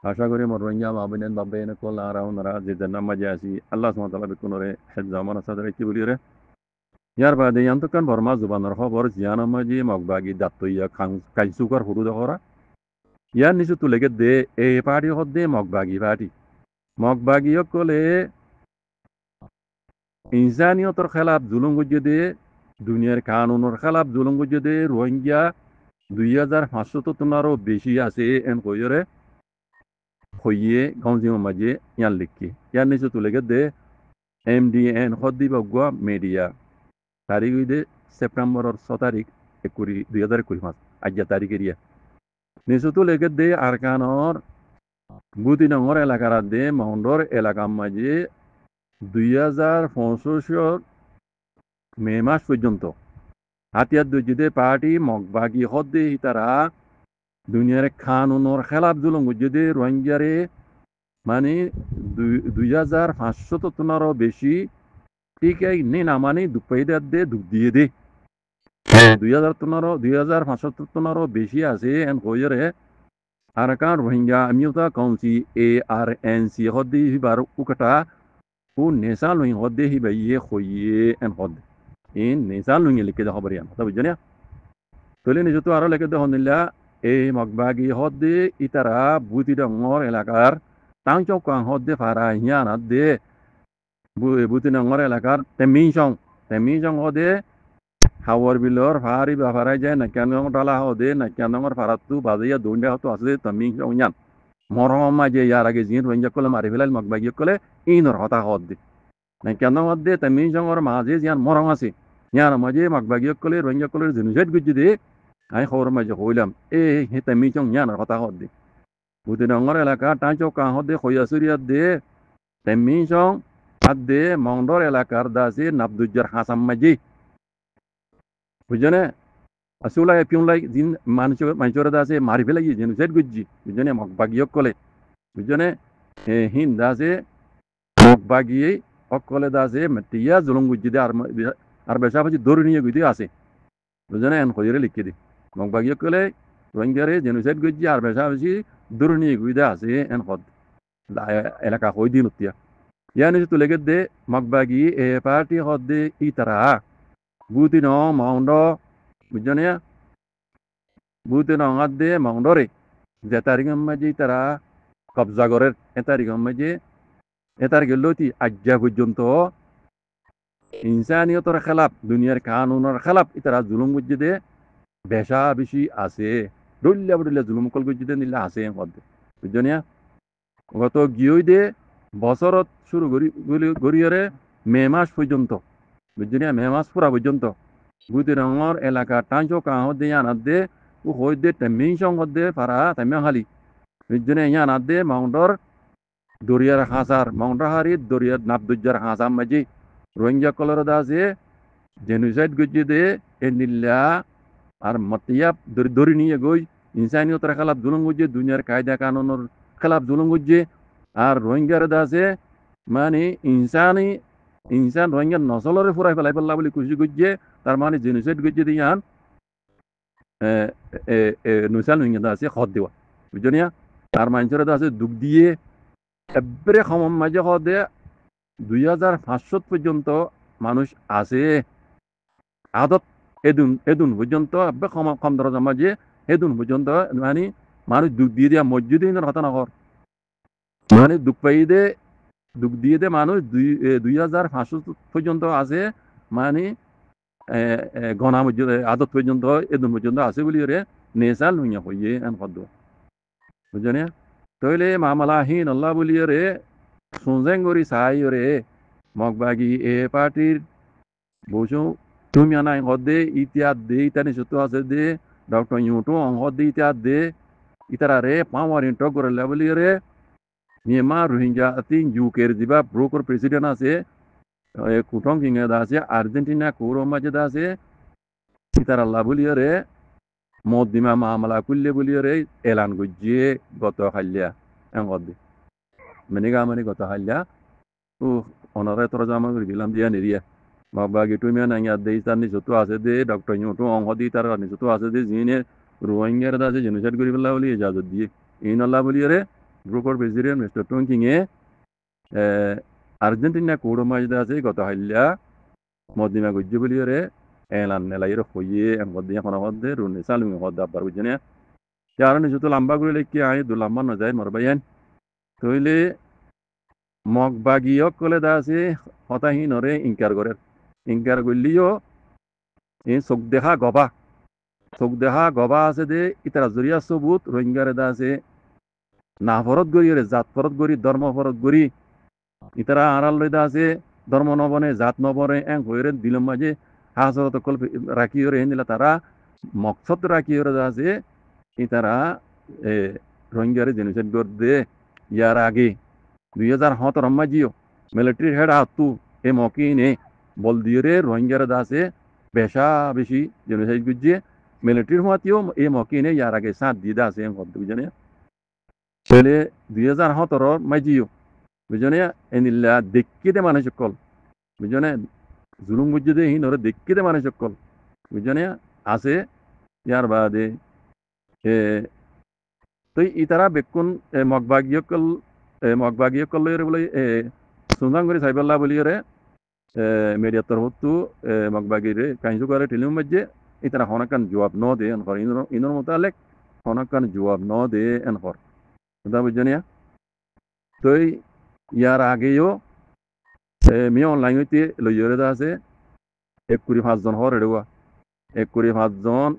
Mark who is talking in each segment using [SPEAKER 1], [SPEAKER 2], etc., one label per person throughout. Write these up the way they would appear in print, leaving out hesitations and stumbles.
[SPEAKER 1] আশা করি মনোরঞ্জন মাবিনেন বাবেন কল আর ওনারা যে জন্য মজা আসি আল্লাহ সুবহানাহু ওয়া তাআলা বিকুনরে হেজ জামান সাদরে কি বলি রে ইয়ার বাদে ইয়ান্তকান বর্মা জুবানর খবর জিয়ান মাজি মগবাগি দাত্তইয়া খান কাইসুকার হুরু দখরা ইয়ার নিচু তুলেগে দে এ পার্টি হদ্দে মগবাগি পার্টি মগবাগি কলে ইনসানিয়তর খেলাফ জুলুম গুজে দে দুনিয়ার কানুনের খেলাফ জুলুম গুজে দে রোহিঙ্গা 2500 বেশি আছে এন কইরে হইয়ে গঞ্জিও মাঝে ইয়ান লিখি ইয়ার নিচু তুলেগে দে MDN Khodi Bagua Media তারিখ হইতে সেপ্টেম্বরের 6 তারিখ 2021 মাস আজ্ঞা তারিখের ইয়া নিচুতো লেগে দে আরকানর বুদিনগর এলাকার দে মাউন্ডর এলাকার মাঝে 2025 মে মাস পর্যন্ত হাতিয়ার দুজিদে পার্টি মগবাগি হদ্দে হিতারা দুনিয়ার খানুনর খেলাফ জুলুম গুজিদে রোহিঙ্গারে মানে 2500 বেশি ঠিক এই নে না মানে দুপাইদার দে দুঃখ দিয়ে দে 2500 বেশি আছে এন কইরে আরাকান রোহিঙ্গা আমিউতা কাউন্সি ARNC হদ্দি হিবার উকটা ও নেশা লুই হদ্দি হিবাইয়ে খইয়ে এন হদ ইন নেশা লুই লিখে দে খবর ইয়ান তবে জানিয়া তলে নিজতো আরো লিখে দে হনিলা এই মগবাগি হদ্দি ইতারা বুতি ডঙ্গর এলাকার তাংচক কাং হদ্দি ফারা হিয়ান দে বুতি ডঙ্গর এলাকার তেমিংসং হদে হাওয়ার বিলর ফারি বাফারাই যায় না কেন ডালা হদে না কেন ফারাতু বাজিয়া দুন্ডা হতো আছে তেমিংসং ইয়ান মরহমা যে ইয়ার আগে জিন রোহিঙ্গা কলে মারি ফেলাল মগবাগি কলে ইনর হতা হদ দে না কেন দে তেমিংসংর মাঝে জিয়ান মরম আছে ইয়ার মাঝে মগবাগি কলে রোহিঙ্গা কলে জিনুজেট গুজি দে আই খবর মাঝে হইলাম হে তেমিংসং ইয়ার হতা হদ দে বুদিনগর এলাকা টাঁচো কাঁ হদে খৈয়াসুরিয়া দে তেমিংসং হাত দে মংডর এলাকার দাসে নাবদুজ্জার হাসাম মাঝি বুঝনে আসুলাই পিউলাই জিন মানুষের দাসে মারি ফেলাই জিনুজেট গুজি বুঝনে মগবাগি কলে বুঝনে হিন দাসে মগবাগি অকলে দাসে মেটিয়া জুলুম গুজি দে আর বেশা ভাজি দৌড় নিয়ে গুজি আছে বুঝনে এন খইরে লিখে দে মগবাগি কলে রোহিঙ্গারে জেনোসাইড গুজি আর বেশা ভাজি দৌড় নিয়ে গুজি আছে এন হদ এলাকা হই দিন উতিয়া ইয়ানি তো লেগে দে মগবাগি এ পার্টি হদ দে ইতারা বুতি ন মাউন্ড বুঝনে বুতি ন হাত দে মাউন্ডরে যে তারিখ মাঝে তারা কবজা করের এ তারিখ মাঝে এটার গেলতি আজ্ঞা পর্যন্ত ইনসানিয়তর খেলাপ দুনিয়ার কানুনের খেলাপ ইতারা জুলুম গুজিদে বেশা বেশি আছে ডল্লা বডল্লা জুলুম কল গুজিদে নিলে আছে বুঝনিয়া গত গিয়ে দে বছরত শুরু গড়িয়রে মে মাস পর্যন্ত বুঝনিয়া মে মাস পুরা পর্যন্ত বুদি রঙর এলাকা টাঁচো কাহ দে আনাত দে ও হই দে তেমিং সং দে পারা তেমিং হালি বুঝনিয়া ইয়ানাত দে মাউন্টর দরিয়ার হাসার মাউন্টাহারি দরিয়ার নাবদুজ্জার হাসাম মাঝি রোহিঙ্গা কলর দাসে জেনুসাইড গুজি দে এনিল্লা আর মতিয়া দরি নিয়ে গই ইনসানিয়তের খেলাফ জুলুম গুজি দুনিয়ার কায়দা কানুনের খেলাফ জুলুম গুজি আর রোহিঙ্গার দাসে মানে ইনসান রোহিঙ্গা নসলরে ফুরাই ফেলাই ফেললা বলে খুশি গুজিয়ে তার মানে জেনুসাইড গুজি দিয়ান নুসান রোহিঙ্গা দাসে খদ দেওয়া বুঝনিয়া তার মানুষের দাসে দুঃখ দিয়ে এবারে সমম মাঝে হদে 2500 পর্যন্ত মানুষ আছে আদত এদুন পর্যন্ত এবার কম দরজা মাঝে এদুন পর্যন্ত মানে মানুষ দুঃখ দিয়ে দিয়া মসজিদে হতা নগর মানে দুঃখ দিয়ে দে মানুষ 2500 পর্যন্ত আছে মানে গণা মসজিদ আদত পর্যন্ত এদুন পর্যন্ত আছে বলি রে নেশাল নুইয়া হইয়ে এন খদ্দ বুঝনে তইলে মামলাহীন আল্লাহ বলি রে সুনজেং গরি সাই রে মগবাগি এ পার্টির বসু তুমি আনাই হদে ইতিহাদ দে ইতানি সত্য আছে দে ডক্টর ইউটু অংহদে ইতিহাদ দে ইতারা রে পাওয়ারিন টক করে লেবলি রে নিয়মা রোহিঙ্গা তিন ইউকের দিবা ব্রোকর প্রেসিডেন্ট আছে কুটং কিংয়ে দা আছে আর্জেন্টিনা কৌর মাঝে দা আছে ইতারা লাবলি রে মদিমা মামলা কুল্লে বলি রে এলান গুজিয়ে গত খাইলিয়া এংহদে মানে গত খাইলিয়া ও অনারে তোরা জামা করে দিলাম দিয়া নিরিয়া মগবাগি তুমি নাইয়া দেই তার নিজতো আছে দে ডক্টর ইউটু অংশ দি তার নিজতো আছে দে জিনে রোহিঙ্গার দাসে জেনোসাইড করি পেলা বলি ইজাজত দিয়ে ইন আল্লাহ বলি রে গ্রুপর প্রেসিডেন্ট মিস্টার টংকিংয়ে আর্জেন্টিনা কোড়ো মাঝে আছে গত হাইল্লা মদিনা গুজ্জু বলিয়রে এলান নেলাইয়ের হইয়ে মদিনা কোনো মধ্যে রুনে সালুং হদ্দা আব্বার বুঝনে কারণ যত লম্বা করে লেখি আয় দু লম্বা ন যায় মরবাইন তইলে মগবাগিয়ক কলে দা আছে হতাহীনরে ইনকার করলিও এই চোখ দেখা গবা আছে দে ইতারা জরিয়া সবুত রোহিঙ্গারে দা আছে না ফরত গড়ি জাত ফরত গড়ি ধর্ম ফরত গড়ি ইতারা আড়াল লইদা আছে ধর্ম নবনে জাত নবনে এং হইরে দিলম মাঝে হাজরত কল রাখি ওরে হেন্দিলা তারা মকসদ রাখি ওরে আছে ইতারা রোহিঙ্গারে জেনোসাইড গড় দে ইয়ার আগে 2017 মাঝিও মিলিটারি হেড হাতু এ মকিনে বল দিয়ে রোহিঙ্গারে দাসে বেশা বেশি জেনোসাইড গুজিয়ে মিলিটারির হওয়াতেও এই মকিনে ইয়ার আগে সাথ দিয়ে আছে বুঝনে ছেলে 2017 মাঝিও বুঝনে এনিল্লা দেখিতে মানুষ সকল বুঝনে জুলুম বুঝে দে হিন ওরা দেখিতে মানুষ সকল বুঝনে আছে ইয়ার বাদে তো ইতারা বেকুন মগবাগিয়কল বলে সুন্দর সাইবাল্লা বলিয়ে মিডিয়ার তরফতু মগবাগিরে কাহিনী করে টেলিম মাঝে ইতারা হনাকান জবাব ন দে এনহর ইনর মোতালেক হনাকান জবাব ন দে এনহর বুঝা বুঝনিয়া তো ইয়ার আগেও মিয়া অনলাইন হইতে লইয়রে আছে 1.5 জন হর এড়ুয়া 1.5 জন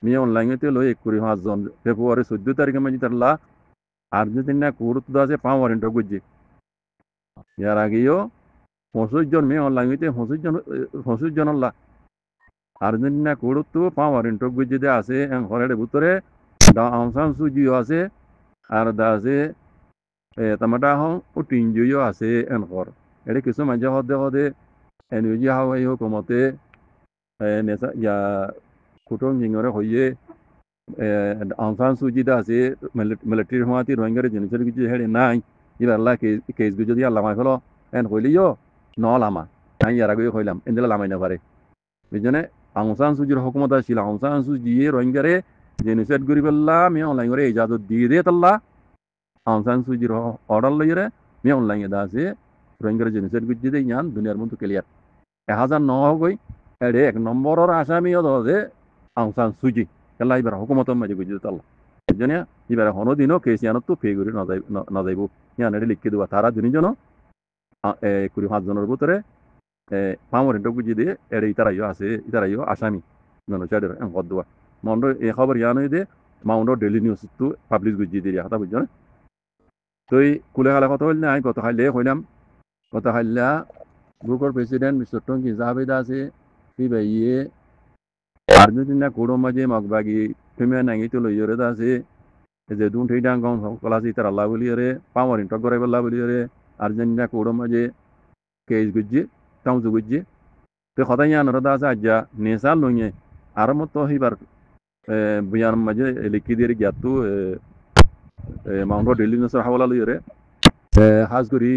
[SPEAKER 1] মিয়া অনলাইন হইতে লই 1.5 জন ফেব্রুয়ারি 14 তারিখে মাঝে তারলা আর্জেন্টিনা গুরুত্ব আছে 5 ওয়ারেন্ট গুজি ইয়ার আগেও 25 জন মেয়ে অনলাইন হইতে 25 জন আর্জেন্টিনা গুরুত্ব 5 ওয়ারেন্ট গুজি দে আছে হরের ভিতরে দা আংসান সুজিও আছে আর দা আছে তামাটা হং উটিনজিও আছে এনহর এটা কিছু মাঝে হদে এনজি হাওয়াই হুকুমতে নেসা ইয়া কুটুম জিঙ্গরে হইয়ে আংসান সুজি দা আছে মিলিটারি হওয়াতে রোহিঙ্গারে জেনোসাইড গুজি হেডে নাই এবার আল্লাহ কেস গুজি দিয়ে আল্লাহ মাইফলো এন হইলিও ন লামা আমি ইয়ার আগে হইলাম এনদিলা লামাই না পারে বুঝনে আংসান সুজির হুকুমত ছিল আংসান সুজি রোহিঙ্গারে জেনোসাইড করি পেল্লা আমি অনলাইন করে ইজাজত দিয়ে দিয়ে তাল্লা আংসান সুজির অর্ডার লইরে আমি অনলাইনে দা আছে রোহিঙ্গারে জেনোসাইড গুজি দিয়ে ইয়ান দুনিয়ার মতো ক্লিয়ার 1009 গই এডে 1 নম্বরের আসামিও দে আংসান সুজি কেলা এবার হুকুমতের মাঝে গুজি তাল্লা বুঝনে এবার হনো দিনও কেস ইয়ানত তো ফে করি না যাইব ইয়ান এডে লিখে দেওয়া তারা দুজন 25 জনের ভিতরে পামরেন্ট গুজি দিয়ে এর ইতারাইও আসামি জনসাইডের হদুয়া মন্ড এই খবর ইয়ানই দে মাউন্ড ডেইলি নিউজ তো পাবলিশ গুজি দিয়ে হাতা বুঝছো না তো কুলে খালা কথা হইল না আমি গত খাইলা গ্রুপের প্রেসিডেন্ট মিস্টার টঙ্কি জাভেদ আছে সিবাইয়ে আর্জেন্টিনা কোড়ো মাঝে মগবাগি ফেমিয়া নাঙ্গি তো লইয়রে আছে যে দুন ঠেইডাং গং কলাসি তার আল্লাহ বলিয়রে পামরেন্ট গরাই বল্লা বলিয়রে আর্জেন্টিনা কোড়ো মাঝে কেস গুজি টাউজ গুজি তো কথা ইয়ান রদা আছে আজ্জা নেশা লইয়ে আর মতো হইবার বুয়ান মাঝে লিখি দিয়ে গিয়াতু মাউন্ট ডেইলি নিউজের হাওলা লইরে হাজ করি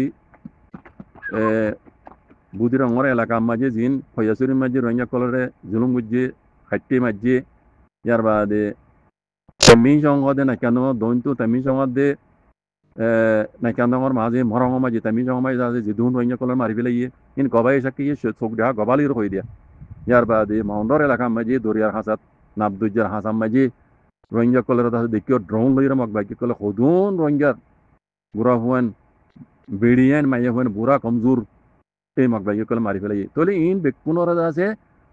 [SPEAKER 1] বুদিরঙর এলাকা মাঝে জিন ফয়াসুরি মাঝে রোহিঙ্গা কলরে জুলুম গুজি খাইতে মাঝে ইয়ার বাদে তেমি সংঘদে নাকানো দৈন্তু তেমি সংঘদে নাকান্দর মাঝে মরং মাঝে তেমি সংঘ মাঝে আছে যে দুন রোহিঙ্গা কলর মারি ফেলাইয়ে ইন গবাই সাকি চোখ দেখা গবালির হয়ে দিয়া ইয়ার বাদে মাউন্ডর এলাকা মাঝে দরিয়ার হাসাত নাবদুজার হাসাম মাঝে রোহিঙ্গা কলর দেখিও ড্রোন লইরে মগ বাইকে কলে হদুন রোহিঙ্গার বুড়া হুয়ান বেড়িয়ান মাইয়া হুয়ান বুড়া কমজোর এই মগ বাইকে কলে মারি ফেলাই তাহলে ইন বেকুনর আছে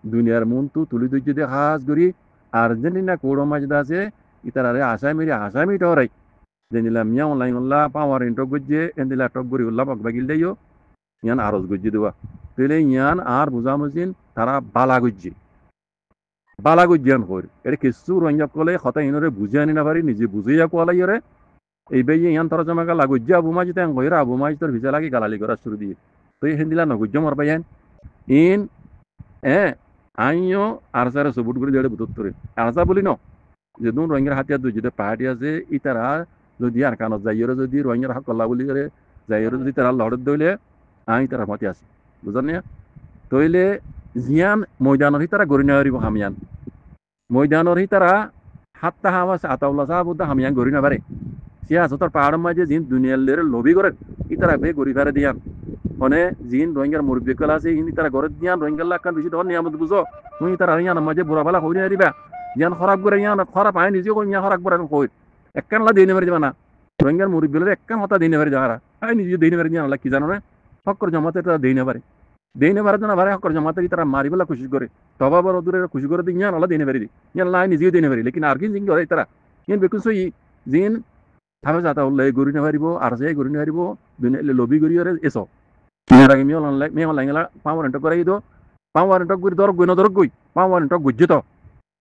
[SPEAKER 1] দুনিয়ার মন তো তুলি দুই যদি হাজ করি আর্জেন্টিনা কোড়ো মাঝে আছে ইতারে আসামি টরাই যেনিলাম মিয়া অনলাইন উল্লাহ পাওয়ার ইন্টক গুজে এন্দিলা টক গরি উল্লাহ মগ বাইকিল দেইও ইয়ান আরজ গুজি দেওয়া তাহলে ইয়ান আর বুঝামুজিন তারা বালা গুজিয়ান কর এটা কিছু রোহিঙ্গা কলে হতা ইনরে বুঝে আনি না পারি নিজে বুঝাইয়া কোয়ালাই ইরে এই বেয়ে ইয়ান তারা জমা গালা গুজিয়া আবু মাজি তাই কইরা আবু মাজি তোর ভিজা লাগি গালালি করা শুরু দিয়ে তো এই হেন্দিলা নগুজ্য মরবা ইয়ান ইন আইও আরসারে সবুট করে দিয়ে বুতর তোরে আরসা বলি ন যে দুন রোহিঙ্গার হাতিয়ার দুই যেতে পাহাড়ি আছে ইতারা যদি আর কানত যাইরে যদি রোহিঙ্গার হক কল্লা বলি করে যাইরে যদি তারা লড়ত দইলে আই তারা মতে আছে বুঝলেন না তইলে জিয়ান ময়দানের তারা গড়ি না পারিব হামিয়ান ময়দানের তারা হাত্তা হাওয়া আতাউল্লাহ সাহাবুদ্দা হামিয়ান গড়ি না পারে সিয়াসতর পাহাড়ের মাঝে জিন দুনিয়ার লেরে লবি করে ইতারা বে গড়ি ফেরে দিয়ান মানে জিন রোহিঙ্গার মুরব্বী কলা আছে ইনি তারা ঘরে দিয়ান রোহিঙ্গার লাখান বেশি ধর নিয়ামত বুঝো তুই তারা ইয়ান মাঝে বুড়া বেলা হইনি দিবা ইয়ান খরাব করে ইয়ান খরাব আয় নিজে কই ইয়া খরাব করে কই একখান লা দিনে মেরে যাবা না রোহিঙ্গার মুরব্বী হলে একখান হতা দিনে মেরে যাওয়ারা আয় নিজে দিনে মেরে ইয়ান কি জানো না হকর জমাতে তারা দিনে পারে দিনে পারে না পারে হকর জমাতে তারা মারি বেলা খুশি করে তবা বড় দূরে খুশি করে দিই ইয়ান আল্লাহ দিনে পারি ইয়ান লাই নিজেও দিনে পারি লেকিন আর কি জিন করে তারা ইয়ান বেকুন সই জিন থামে যাতা উল্লাই গড়ি নারিব আর যে গড়ি নারিব দুনিয়া লবি গড়ি এসো Ngarang mi olan lek mi olan ngala pawon entok gore itu pawon entok guri dorog goi no dorog goi pawon entok gujito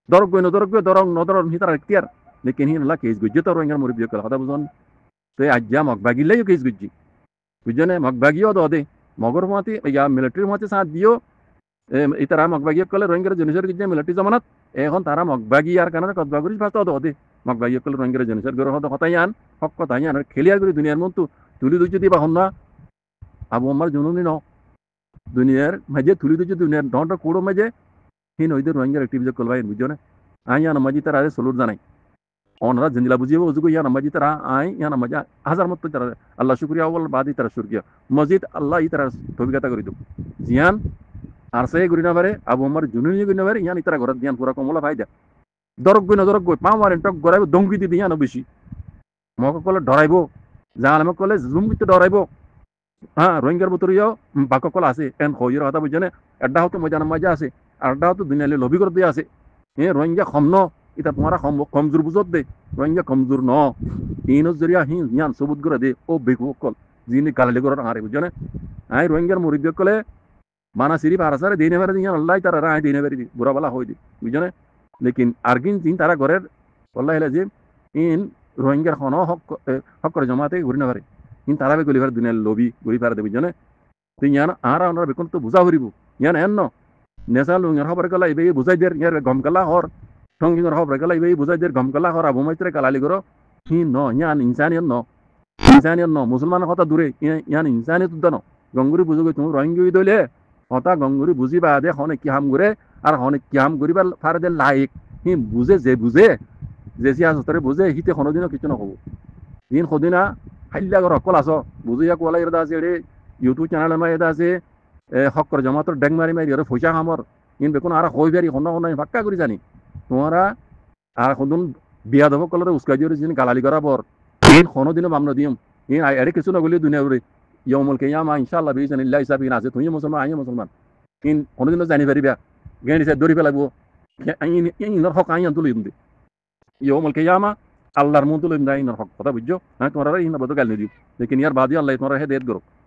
[SPEAKER 1] dorog goi no dorong no dorong hitar ikhtiar lekin hin la keis gujito ro ngar muri biyo kala hada buzon te ajja mak bagille yo keis gujji bujone mak bagiyo do de mogor mati ya military mati saat dio itara mak bagiyo kala ro ngar jenisor gijje military zamanat এখন তারা মগবাগি আর কারণে কতবাগুরি fast হতো ওদে মগবাগি call রঙ্গের জেনেসার গরহ হতো কথায়ান হক কথায়ান খেলিয়ার গুরি দুনিয়ার মন্তু তুলি দুই যদি বা হন্না আবু আমার জননী ন দুনিয়ার মাঝে তুলি দুই দুনিয়ার ডন্টা কোড়ো মাঝে হিন ওইদের রোহিঙ্গার অ্যাক্টিভিটি কলবাই বুঝছো না আই ইয়ান মাঝি তারা সলুট জানাই অনরা জিন্দিলা বুঝিয়ে ওজুগো ইয়ান মাঝি তারা আই ইয়ান মাঝে হাজার মত তারা আল্লাহ শুকরিয়া ওয়াল বাদি তারা শুকরিয়া মসজিদ আল্লাহ ই তারা তবিকাতা করি দো জিয়ান আর সে গুরি না পারে আবু আমার জননী গুরি না পারে ইয়ান ইতারা ঘর দিয়ান পুরা কমলা ফায়দা দরগ গই পাও মারেন টক গরাইব দঙ্গি দি ইয়ান বেশি মক কলে ডরাইবো জালামক কলে জুম করতে ডরাইবো হ্যাঁ রোহিঙ্গার ভিতরেও বাক্যকল আছে এন খইয়ের কথা বুঝছে না এড্ডা হতো মজার মজা আছে আর এড্ডা হতো দুনিয়ালে লবি করে দিয়ে আছে রোহিঙ্গা কম ন এটা তোমারা কমজোর বুঝত দে রোহিঙ্গা কমজোর ন ইনস জরিয়া হি ইয়ান সবুত করে দে ও বেকুকল যিনি গালালি করে হারে বুঝছে না আই রোহিঙ্গার মুরিদ কলে মানা সিরি পারাসারে দিনে মেরে দিয়ান আল্লাহ তারা রায় দিনে মেরে দি বুড়া বেলা হই দি বুঝছে না লেকিন আরগিন চিন তারা ঘরের আল্লাহ হেলে যে ইন রোহিঙ্গার খন হক করে জমাতে ঘুরি না পারে কিন্তু তারা বে গলিভার দুনিয়ার লবি গড়ি পারে দেবি জানে তুই ইয়ান আর আমরা বেকন তো বুঝা হরিব ইয়ান এন ন নেশা লুঙ্গার খবর গলা ইবে বুঝাই দের ইয়ার গমকালা হর সঙ্গিঙ্গর খবর গলা ইবে বুঝাই দের গমকালা হর আবু মাইত্রে কালালি করো হি ন ইয়ান ইনসানিয়ত ন মুসলমান কথা দূরে ইয়ান ইনসানিয়ত ন গঙ্গুরি বুঝো তুমি রোহিঙ্গি দইলে হতা গঙ্গুরি বুঝিবা দে হনে কি হাম করে আর হনে কি হাম করিবার ফারে দে লাইক হি বুঝে যে সিয়াসতরে বুঝে হিতে কোনোদিনও কিছু নহব দিন সদিনা হাইল্লা ঘর অকল আস বুঝিয়া কোয়ালা এটা আছে এড়ে ইউটিউব চ্যানেল আমার এটা আছে হকর জমাতর ডেং মারি ওরা পয়সা খামর ইন বেকুন আর হই বারি হন ফাক্কা করি জানি তোমারা আর সদুন বিয়া দেব কলরে উস্কাই দিয়ে যিনি গালালি করা বর ইন কোনোদিনও মামন দিম ইন এড়ে কিছু নগলি দুনিয়া উড়ে ইয়মুল কিয়ামা ইনশাআল্লাহ বিইজনিল্লাহ হিসাবে আছে তুই মুসলমান আই মুসলমান ইন কোনোদিনও জানি পারিবা গেঁড়ি সে দড়ি পেলাবো ইনর হক আইন তুলি দিম ইয়মুল কিয়ামা আল্লাহর মুতুল ইমদাইন হক কথা বুঝছো হ্যাঁ তোমরা ইন বদ গাল নিদিও লেকিন ইয়ার বাদি আল্লাহ তোমরা হেদায়েত করো